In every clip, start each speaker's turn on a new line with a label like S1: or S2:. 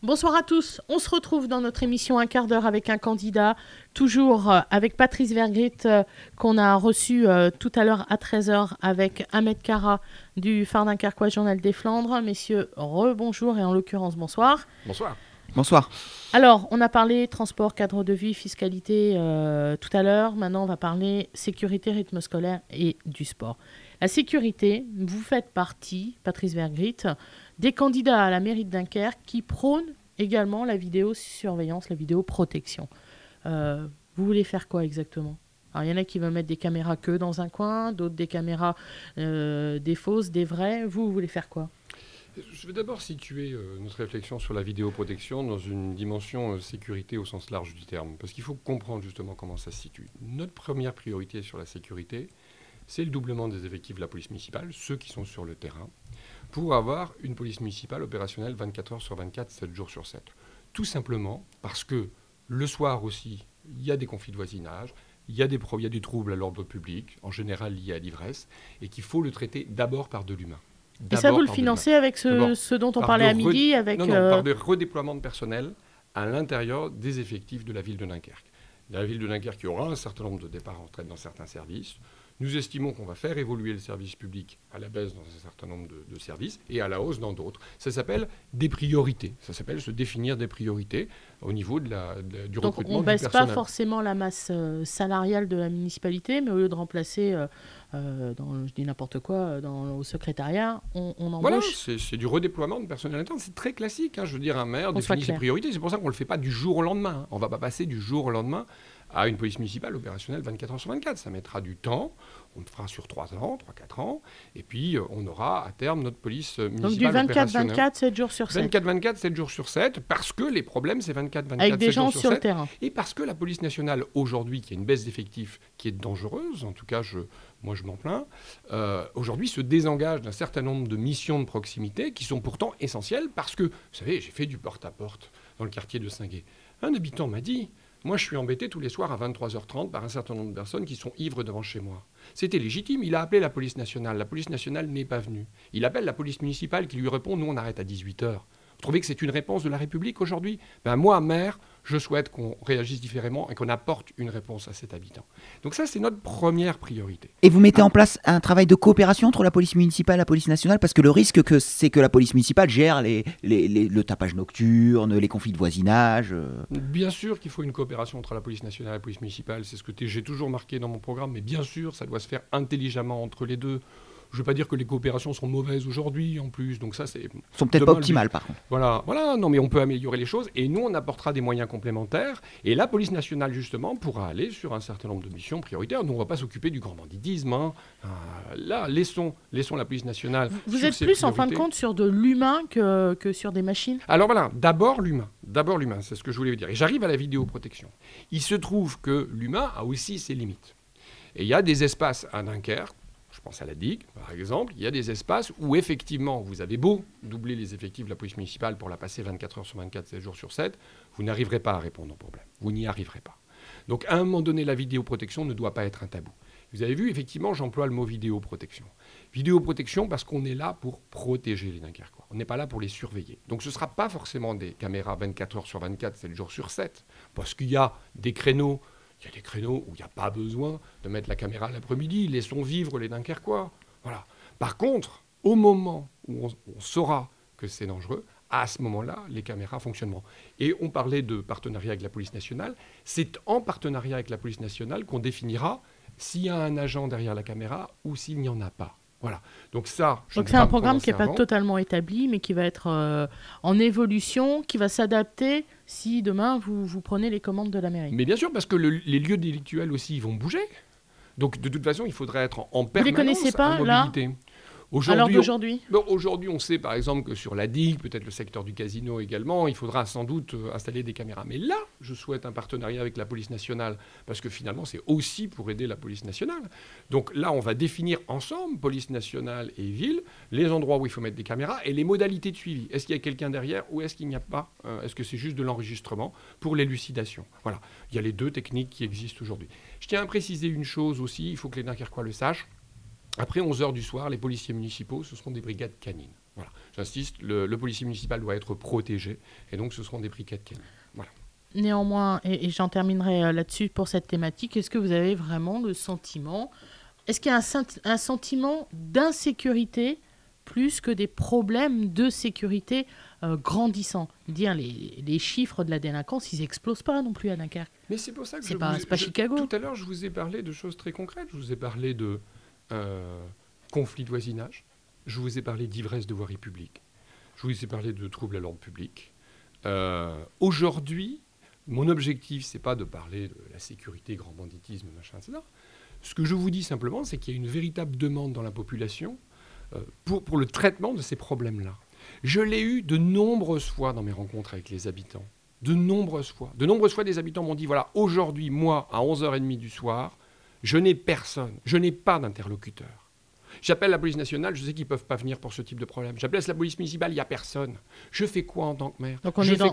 S1: Bonsoir à tous. On se retrouve dans notre émission Un quart d'heure avec un candidat, toujours avec Patrice Vergrit, qu'on a reçu tout à l'heure à 13h avec Ahmed Kara du Phare Dunkerquois Journal des Flandres. Messieurs, rebonjour et en l'occurrence bonsoir.
S2: Bonsoir.
S3: Bonsoir.
S1: Alors, on a parlé transport, cadre de vie, fiscalité tout à l'heure. Maintenant, on va parler sécurité, rythme scolaire et du sport. La sécurité, vous faites partie, Patrice Vergrit, des candidats à la mairie de Dunkerque qui prônent également la vidéosurveillance, la vidéoprotection. Vous voulez faire quoi exactement ? Alors, il y en a qui veulent mettre des caméras que dans un coin, d'autres des caméras des fausses, des vraies. Vous voulez faire quoi ?
S2: Je vais d'abord situer notre réflexion sur la vidéoprotection dans une dimension sécurité au sens large du terme, parce qu'il faut comprendre justement comment ça se situe. Notre première priorité sur la sécurité, c'est le doublement des effectifs de la police municipale, ceux qui sont sur le terrain, pour avoir une police municipale opérationnelle 24 heures sur 24, 7 jours sur 7. Tout simplement parce que le soir aussi, il y a des conflits de voisinage, il y a des troubles à l'ordre public, en général liés à l'ivresse, et qu'il faut le traiter d'abord par de l'humain.
S1: Et ça, vous le financez avec ce dont on parlait à midi avec
S2: par des redéploiements de personnel à l'intérieur des effectifs de la ville de Dunkerque. Dans la ville de Dunkerque, il y aura un certain nombre de départs en retraite dans certains services. Nous estimons qu'on va faire évoluer le service public à la baisse dans un certain nombre de services et à la hausse dans d'autres. Ça s'appelle des priorités. Ça s'appelle se définir des priorités au niveau du recrutement du personnel.
S1: Donc on ne baisse pas forcément la masse salariale de la municipalité, mais au lieu de remplacer, je dis n'importe quoi, au secrétariat, on embauche.
S2: Voilà, c'est du redéploiement de personnel interne. C'est très classique. Je veux dire, un maire définit ses priorités. C'est pour ça qu'on ne le fait pas du jour au lendemain. On ne va pas passer du jour au lendemain à une police municipale opérationnelle 24 heures sur 24. Ça mettra du temps. On le fera sur 3 ans, 3-4 ans. Et puis, on aura à terme notre police municipale opérationnelle.
S1: Donc du 24-24, 7 jours sur 7.
S2: 24-24, 7 jours sur 7, parce que les problèmes, c'est 24-24, 7 jours sur 7.
S1: Avec des gens sur le terrain.
S2: Et parce que la police nationale, aujourd'hui, qui a une baisse d'effectifs qui est dangereuse, en tout cas, moi je m'en plains, aujourd'hui se désengage d'un certain nombre de missions de proximité qui sont pourtant essentielles parce que, vous savez, j'ai fait du porte-à-porte dans le quartier de Saint-Gué. Un habitant m'a dit... Moi, je suis embêté tous les soirs à 23h30 par un certain nombre de personnes qui sont ivres devant chez moi. C'était légitime. Il a appelé la police nationale. La police nationale n'est pas venue. Il appelle la police municipale qui lui répond « Nous, on arrête à 18h ». Vous trouvez que c'est une réponse de la République aujourd'hui ? Moi, maire, je souhaite qu'on réagisse différemment et qu'on apporte une réponse à cet habitant. Donc ça, c'est notre première priorité.
S3: Et vous mettez en place un travail de coopération entre la police municipale et la police nationale, parce que le risque, c'est que la police municipale gère le tapage nocturne, les conflits de voisinage.
S2: Bien sûr qu'il faut une coopération entre la police nationale et la police municipale. C'est ce que j'ai toujours marqué dans mon programme. Mais bien sûr, ça doit se faire intelligemment entre les deux. Je ne veux pas dire que les coopérations sont mauvaises aujourd'hui, en plus. Donc ça, c'est...
S3: sont peut-être pas optimales, par contre.
S2: Voilà, non, mais on peut améliorer les choses. Et nous, on apportera des moyens complémentaires. Et la police nationale, justement, pourra aller sur un certain nombre de missions prioritaires. Nous, on ne va pas s'occuper du grand banditisme. Là, laissons la police nationale.
S1: Vous êtes plus, en fin de compte, sur de l'humain que sur des machines ?
S2: Alors voilà, d'abord l'humain, c'est ce que je voulais vous dire. Et j'arrive à la vidéoprotection. Il se trouve que l'humain a aussi ses limites. Et il y a des espaces à Dunkerque. Je pense à la digue, par exemple. Il y a des espaces où, effectivement, vous avez beau doubler les effectifs de la police municipale pour la passer 24 heures sur 24, 7 jours sur 7, vous n'arriverez pas à répondre aux problèmes. Vous n'y arriverez pas. Donc, à un moment donné, la vidéoprotection ne doit pas être un tabou. Vous avez vu, effectivement, j'emploie le mot vidéoprotection. Vidéoprotection parce qu'on est là pour protéger les Dunkerquois. On n'est pas là pour les surveiller. Donc, ce ne sera pas forcément des caméras 24 heures sur 24, 7 jours sur 7, parce qu'il y a des créneaux. Il y a des créneaux où il n'y a pas besoin de mettre la caméra l'après-midi. Laissons vivre les Dunkerquois. Voilà. Par contre, au moment où on saura que c'est dangereux, à ce moment-là, les caméras fonctionneront. Et on parlait de partenariat avec la police nationale. C'est en partenariat avec la police nationale qu'on définira s'il y a un agent derrière la caméra ou s'il n'y en a pas. Voilà. Donc c'est un
S1: programme qui n'est pas totalement établi, mais qui va être en évolution, qui va s'adapter si demain vous prenez les commandes de la mairie.
S2: Mais bien sûr, parce que les lieux délictuels aussi ils vont bouger. Donc de toute façon, il faudrait être en permanence.
S1: Vous les connaissez pas
S2: en mobilité.
S1: Là Aujourd'hui,
S2: Aujourd'hui, on sait par exemple que sur la digue, peut-être le secteur du casino également, il faudra sans doute installer des caméras. Mais là, je souhaite un partenariat avec la police nationale, parce que finalement, c'est aussi pour aider la police nationale. Donc là, on va définir ensemble, police nationale et ville, les endroits où il faut mettre des caméras et les modalités de suivi. Est-ce qu'il y a quelqu'un derrière ou est-ce qu'il n'y a pas Est-ce que c'est juste de l'enregistrement pour l'élucidation? Voilà, il y a les deux techniques qui existent aujourd'hui. Je tiens à préciser une chose aussi, il faut que les Dunkerquois le sachent. Après 11h du soir, les policiers municipaux, ce seront des brigades canines. Voilà. J'insiste, le policier municipal doit être protégé, et donc ce seront des briquettes canin. Voilà.
S1: Néanmoins, et j'en terminerai là-dessus pour cette thématique, est-ce que vous avez vraiment le sentiment, est-ce qu'il y a un sentiment d'insécurité plus que des problèmes de sécurité grandissants? Dire les chiffres de la délinquance, ils n'explosent pas non plus à Dunkerque.
S2: Mais c'est pour ça que
S1: c'est pas Chicago.
S2: Tout à l'heure, je vous ai parlé de choses très concrètes. Je vous ai parlé de conflits de voisinage. Je vous ai parlé d'ivresse de voirie publique. Je vous ai parlé de troubles à l'ordre public. Aujourd'hui, mon objectif, c'est pas de parler de la sécurité, grand banditisme, machin, etc. Ce que je vous dis simplement, c'est qu'il y a une véritable demande dans la population pour le traitement de ces problèmes-là. Je l'ai eu de nombreuses fois dans mes rencontres avec les habitants. De nombreuses fois. De nombreuses fois, des habitants m'ont dit, voilà, aujourd'hui, moi, à 11h30 du soir, je n'ai personne, je n'ai pas d'interlocuteur. J'appelle la police nationale, je sais qu'ils ne peuvent pas venir pour ce type de problème. J'appelle la police municipale, il n'y a personne. Je fais quoi en tant que maire?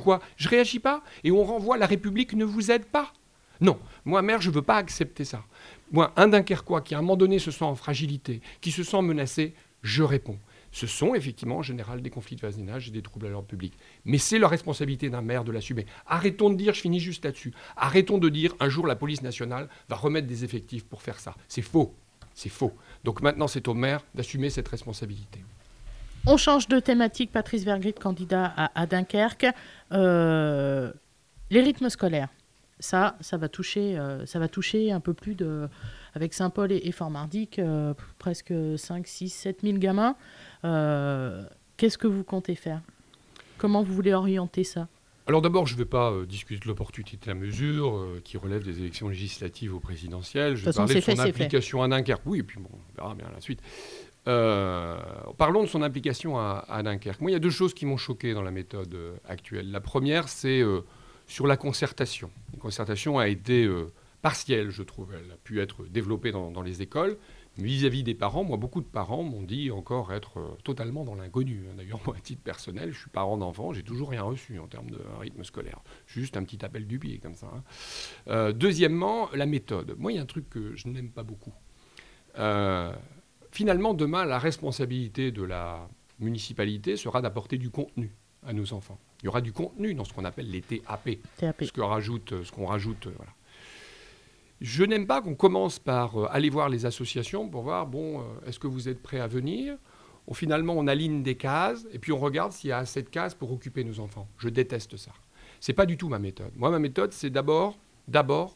S2: Quoi? Je réagis pas et on renvoie, la République ne vous aide pas. Non, moi, maire, je ne veux pas accepter ça. Moi, un Dunkerquois qui, à un moment donné, se sent en fragilité, qui se sent menacé, je réponds. Ce sont effectivement en général des conflits de voisinage et des troubles à l'ordre public. Mais c'est la responsabilité d'un maire de l'assumer. Arrêtons de dire, je finis juste là-dessus, arrêtons de dire un jour la police nationale va remettre des effectifs pour faire ça. C'est faux. C'est faux. Donc maintenant, c'est au maire d'assumer cette responsabilité.
S1: On change de thématique. Patrice Vergrit, candidat à Dunkerque. Les rythmes scolaires. Ça va toucher un peu plus de... Avec Saint-Paul et Fort-Mardic, presque 5, 6, 7 000 gamins. Qu'est-ce que vous comptez faire? Comment vous voulez orienter ça?
S2: Alors d'abord, je ne vais pas discuter de l'opportunité de la mesure qui relève des élections législatives ou présidentielles. Je vais parler de son implication à Dunkerque. Oui, et puis bon, on verra bien la suite. Parlons de son implication à Dunkerque. Moi, il y a deux choses qui m'ont choqué dans la méthode actuelle. La première, c'est sur la concertation. La concertation a été partielle, je trouve. Elle a pu être développée dans les écoles. Mais vis-à-vis des parents, moi, beaucoup de parents m'ont dit encore être totalement dans l'inconnu. D'ailleurs, moi, à titre personnel, je suis parent d'enfants, j'ai toujours rien reçu en termes de rythme scolaire. Juste un petit appel du pied, comme ça. Deuxièmement, la méthode. Moi, il y a un truc que je n'aime pas beaucoup. Finalement, demain, la responsabilité de la municipalité sera d'apporter du contenu à nos enfants. Il y aura du contenu dans ce qu'on appelle les TAP. Ce qu'on rajoute, voilà. Je n'aime pas qu'on commence par aller voir les associations pour voir, est-ce que vous êtes prêts à venir? Finalement, on aligne des cases et puis on regarde s'il y a assez de cases pour occuper nos enfants. Je déteste ça. Ce n'est pas du tout ma méthode. Moi, ma méthode, c'est d'abord,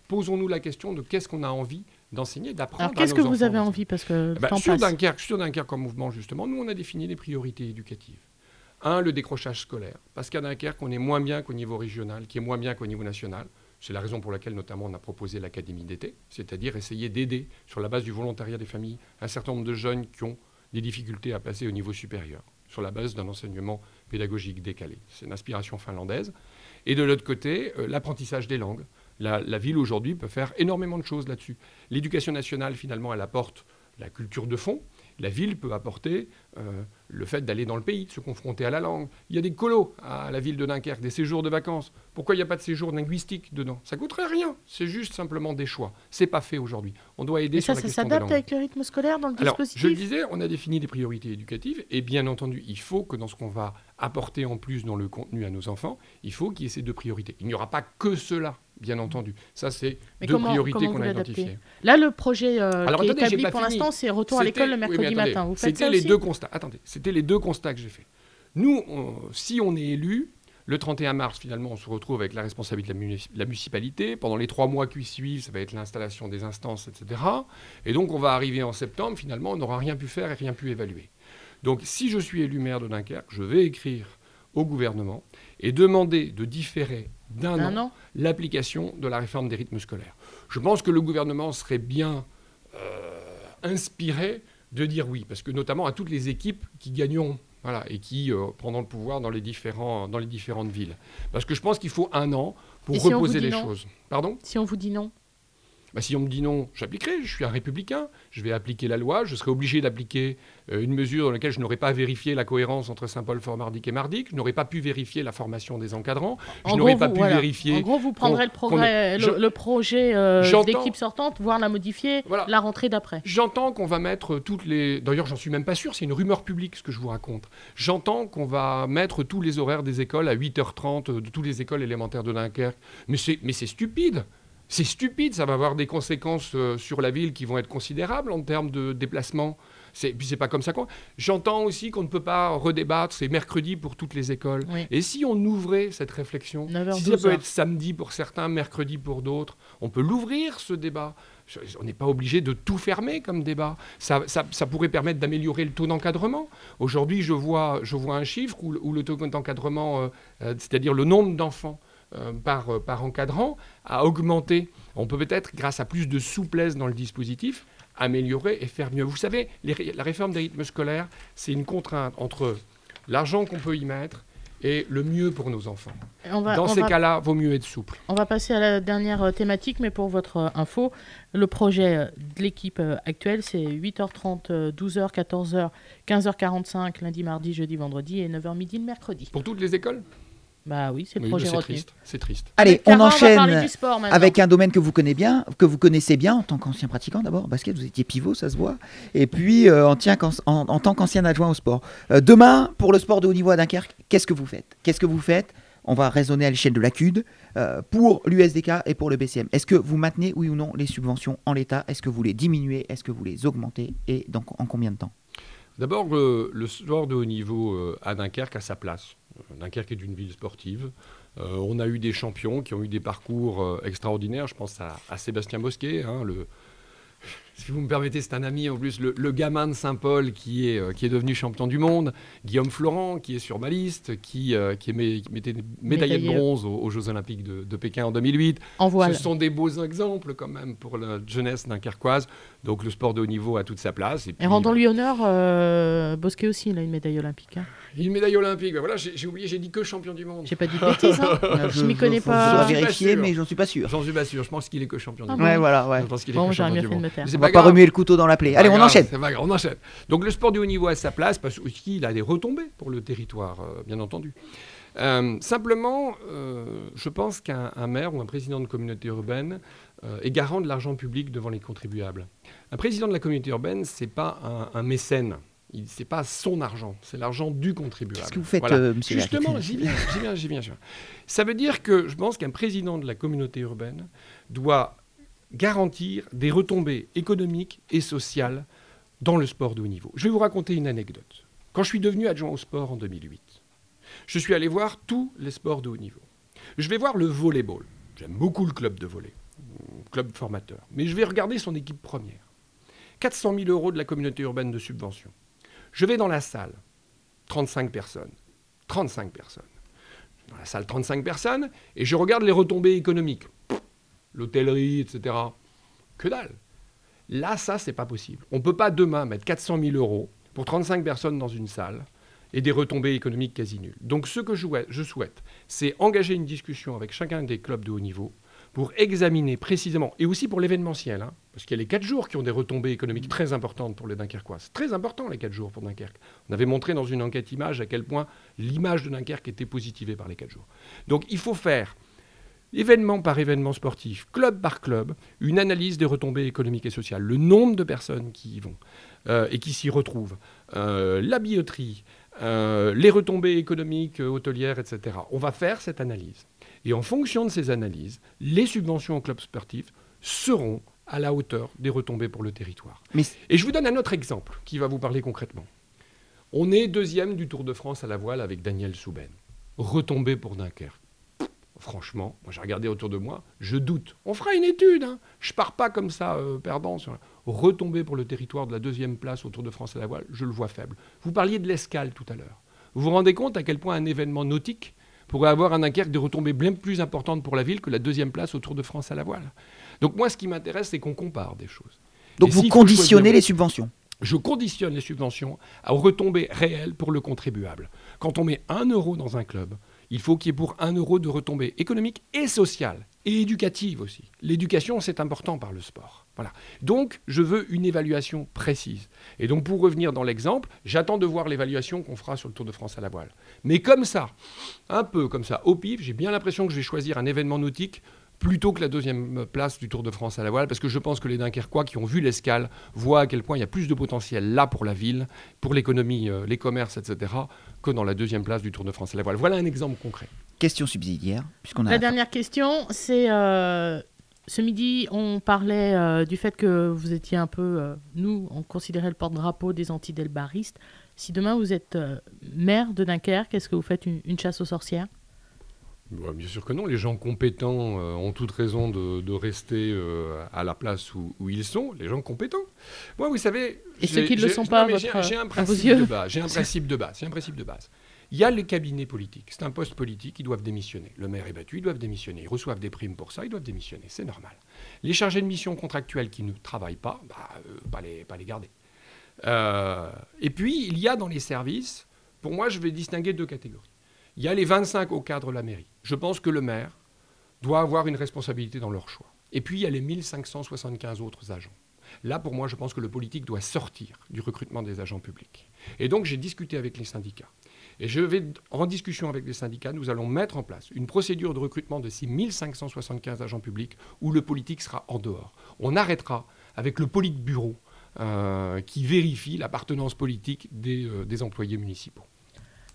S2: posons-nous la question de qu'est-ce qu'on a envie d'enseigner, d'apprendre à nos enfants.
S1: Alors, qu'est-ce que vous avez envie? Parce que
S2: sur Dunkerque comme mouvement, justement, nous, on a défini des priorités éducatives. Le décrochage scolaire. Parce qu'à Dunkerque, on est moins bien qu'au niveau régional, qui est moins bien qu'au niveau national. C'est la raison pour laquelle, notamment, on a proposé l'académie d'été, c'est-à-dire essayer d'aider, sur la base du volontariat des familles, un certain nombre de jeunes qui ont des difficultés à passer au niveau supérieur, sur la base d'un enseignement pédagogique décalé. C'est une inspiration finlandaise. Et de l'autre côté, l'apprentissage des langues. La ville, aujourd'hui, peut faire énormément de choses là-dessus. L'éducation nationale, finalement, elle apporte la culture de fond. La ville peut apporter le fait d'aller dans le pays, de se confronter à la langue. Il y a des colos à la ville de Dunkerque, des séjours de vacances. Pourquoi il n'y a pas de séjour linguistique dedans? Ça ne coûterait rien. C'est juste simplement des choix. Ce n'est pas fait aujourd'hui. On doit aider sur la question des langues. Ça s'adapte avec
S1: le rythme scolaire dans le dispositif?
S2: Je le disais, on a défini des priorités éducatives. Et bien entendu, il faut que dans ce qu'on va apporter en plus dans le contenu à nos enfants, il faut qu'il y ait ces deux priorités. Il n'y aura pas que cela. Bien entendu. Ça, c'est deux priorités qu'on a identifiées.
S1: Là, le projet qui est établi pour l'instant, c'est retour à l'école le mercredi matin. Vous faites ça aussi?
S2: C'était les deux constats que j'ai faits. Nous, si on est élu, le 31 mars, finalement, on se retrouve avec la responsabilité de la municipalité. Pendant les 3 mois qui suivent, ça va être l'installation des instances, etc. Et donc, on va arriver en septembre. Finalement, on n'aura rien pu faire et rien pu évaluer. Donc, si je suis élu maire de Dunkerque, je vais écrire au gouvernement et demander de différer d'un an l'application de la réforme des rythmes scolaires. Je pense que le gouvernement serait bien inspiré de dire oui, parce que notamment à toutes les équipes qui gagneront et qui prendront le pouvoir dans les différentes villes. Parce que je pense qu'il faut 1 an pour reposer les choses. Pardon ?
S1: Si on vous dit non ?
S2: Si on me dit non, j'appliquerai. Je suis un républicain. Je vais appliquer la loi. Je serai obligé d'appliquer une mesure dans laquelle je n'aurais pas vérifié la cohérence entre Saint-Paul, Fort-Mardic et Mardic. Je n'aurais pas pu vérifier la formation des encadrants. Je n'aurais pas pu vérifier...
S1: En gros, vous prendrez le projet d'équipe sortante, voire la modifier, la rentrée d'après.
S2: J'entends qu'on va mettre toutes les... D'ailleurs, j'en suis même pas sûr. C'est une rumeur publique, ce que je vous raconte. J'entends qu'on va mettre tous les horaires des écoles à 8h30 de toutes les écoles élémentaires de Dunkerque. Mais c'est stupide. C'est stupide, ça va avoir des conséquences sur la ville qui vont être considérables en termes de déplacement. Puis c'est pas comme ça qu'on... J'entends aussi qu'on ne peut pas redébattre, c'est mercredi pour toutes les écoles. Oui. Et si on ouvrait cette réflexion, si ça peut être samedi pour certains, mercredi pour d'autres, on peut l'ouvrir ce débat. On n'est pas obligé de tout fermer comme débat. Ça pourrait permettre d'améliorer le taux d'encadrement. Aujourd'hui, je vois un chiffre où le taux d'encadrement, c'est-à-dire le nombre d'enfants par encadrant, a augmenté. On peut peut-être, grâce à plus de souplesse dans le dispositif, améliorer et faire mieux. Vous savez, la réforme des rythmes scolaires, c'est une contrainte entre l'argent qu'on peut y mettre et le mieux pour nos enfants. Dans ces cas-là, vaut mieux être souple.
S1: On va passer à la dernière thématique, mais pour votre info, le projet de l'équipe actuelle, c'est 8h30, 12h, 14h, 15h45, lundi, mardi, jeudi, vendredi, et 9h midi le mercredi.
S2: Pour toutes les écoles ?
S1: Bah oui, c'est le projet retenu.
S2: C'est triste.
S3: Allez, on enchaîne avec un domaine que vous connaissez bien en tant qu'ancien pratiquant. D'abord, basket, vous étiez pivot, ça se voit. Et puis, en tant qu'ancien adjoint au sport. Demain, pour le sport de haut niveau à Dunkerque, qu'est-ce que vous faites ? On va raisonner à l'échelle de la CUD pour l'USDK et pour le BCM. Est-ce que vous maintenez, oui ou non, les subventions en l'état ? Est-ce que vous les diminuez ? Est-ce que vous les augmentez ? Et donc, en combien de temps ?
S2: D'abord, le sport de haut niveau à Dunkerque a sa place. Dunkerque est une ville sportive. On a eu des champions qui ont eu des parcours extraordinaires. Je pense à Sébastien Bosquet, si vous me permettez, c'est un ami en plus, le gamin de Saint-Paul qui est devenu champion du monde, Guillaume Florent qui est sur ma liste, qui était médaillé de bronze aux Jeux Olympiques de Pékin en 2008.
S1: En voile.
S2: Ce sont des beaux exemples quand même pour la jeunesse dunkerquoise. Donc le sport de haut niveau a toute sa place.
S1: Et rendons-lui honneur, Bosquet aussi, il a une médaille olympique.
S2: Une médaille olympique, voilà, j'ai oublié, j'ai dit que champion du monde.
S1: J'ai pas dit de bêtises, je m'y connais pas.
S3: Je vais vérifier, mais j'en suis pas sûr.
S2: J'en suis pas sûr, je pense qu'il est que champion du monde.
S3: Ouais, voilà, ouais.
S2: Je pense qu'il est que champion du monde.
S3: On va pas remuer le couteau dans la plaie. Allez, on enchaîne.
S2: On enchaîne. Donc le sport du haut niveau a sa place parce qu'il a des retombées pour le territoire, bien entendu. Simplement, je pense qu'un maire ou un président de communauté urbaine est garant de l'argent public devant les contribuables. Un président de la communauté urbaine, c'est pas un mécène. C'est pas son argent, c'est l'argent du contribuable.
S3: Qu'est-ce que vous faites, monsieur le
S2: Justement, j'y viens. Ça veut dire que je pense qu'un président de la communauté urbaine doit garantir des retombées économiques et sociales dans le sport de haut niveau. Je vais vous raconter une anecdote. Quand je suis devenu adjoint au sport en 2008, je suis allé voir tous les sports de haut niveau. Je vais voir le volleyball. J'aime beaucoup le club de volley, club formateur. Mais je vais regarder son équipe première. 400 000 € de la communauté urbaine de subvention. Je vais dans la salle, 35 personnes. Dans la salle, 35 personnes, et je regarde les retombées économiques. L'hôtellerie, etc. Que dalle. Là, ça, c'est pas possible. On ne peut pas demain mettre 400 000 € pour 35 personnes dans une salle et des retombées économiques quasi nulles. Donc ce que je souhaite, c'est engager une discussion avec chacun des clubs de haut niveau pour examiner précisément, et aussi pour l'événementiel, parce qu'il y a les 4 jours qui ont des retombées économiques très importantes pour les Dunkerquois. C'est très important les 4 jours pour Dunkerque. On avait montré dans une enquête image à quel point l'image de Dunkerque était positivée par les 4 jours. Donc il faut faire, événement par événement sportif, club par club, une analyse des retombées économiques et sociales, le nombre de personnes qui y vont et qui s'y retrouvent, la billetterie, les retombées économiques, hôtelières, etc. On va faire cette analyse. Et en fonction de ces analyses, les subventions aux clubs sportifs seront à la hauteur des retombées pour le territoire. Et je vous donne un autre exemple qui va vous parler concrètement. On est 2e du Tour de France à la voile avec Daniel Souben. Retombées pour Dunkerque. Franchement, moi j'ai regardé autour de moi, je doute. On fera une étude, je pars pas comme ça perdant. Retombées pour le territoire de la 2e place au Tour de France à la voile, je le vois faible. Vous parliez de l'escale tout à l'heure. Vous vous rendez compte à quel point un événement nautique pourrait avoir à Dunkerque des retombées bien plus importantes pour la ville que la 2e place au Tour de France à la voile. Donc moi, ce qui m'intéresse, c'est qu'on compare des choses.
S3: Donc vous conditionnez les subventions ?
S2: Je conditionne les subventions aux retombées réelles pour le contribuable. Quand on met 1 € dans un club, il faut qu'il y ait pour 1 € de retombées économiques et sociales. et éducative aussi. L'éducation, c'est important par le sport. Voilà. Donc, je veux une évaluation précise. Et donc, pour revenir dans l'exemple, j'attends de voir l'évaluation qu'on fera sur le Tour de France à la voile. Mais comme ça, un peu comme ça, au pif, j'ai bien l'impression que je vais choisir un événement nautique plutôt que la 2e place du Tour de France à la voile, parce que je pense que les Dunkerquois qui ont vu l'escale voient à quel point il y a plus de potentiel là pour la ville, pour l'économie, les commerces, etc., que dans la 2e place du Tour de France à la voile. Voilà un exemple concret.
S3: Question subsidiaire, puisqu'on a...
S1: La dernière question, c'est... ce midi, on parlait du fait que vous étiez un peu... nous, on considérait le porte-drapeau des anti-delbaristes. Si demain, vous êtes maire de Dunkerque, est-ce que vous faites une chasse aux sorcières ?
S2: Bien sûr que non. Les gens compétents ont toute raison de rester à la place où ils sont. Les gens compétents. Moi, vous savez...
S1: Et ceux qui ne le sont pas,
S2: j'ai un principe de base. J'ai un principe de base. Il y a les cabinets politiques. C'est un poste politique. Ils doivent démissionner. Le maire est battu. Ils doivent démissionner. Ils reçoivent des primes pour ça. Ils doivent démissionner. C'est normal. Les chargés de mission contractuels qui ne travaillent pas, pas les garder. Et puis, il y a dans les services... Pour moi, je vais distinguer 2 catégories. Il y a les 25 hauts cadres de la mairie. Je pense que le maire doit avoir une responsabilité dans leur choix. Et puis, il y a les 1575 autres agents. Là, pour moi, je pense que le politique doit sortir du recrutement des agents publics. Et donc, j'ai discuté avec les syndicats. Et je vais, en discussion avec les syndicats, nous allons mettre en place une procédure de recrutement de ces 1575 agents publics où le politique sera en dehors. On arrêtera avec le politburo qui vérifie l'appartenance politique des employés municipaux.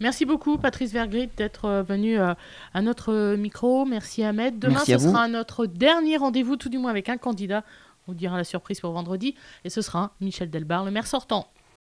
S1: Merci beaucoup, Patrice Vergrit, d'être venu à notre micro. Merci, Ahmed. Demain, ce sera notre dernier rendez-vous, tout du moins avec un candidat. On vous dira la surprise pour vendredi. Et ce sera Michel Delbar, le maire sortant.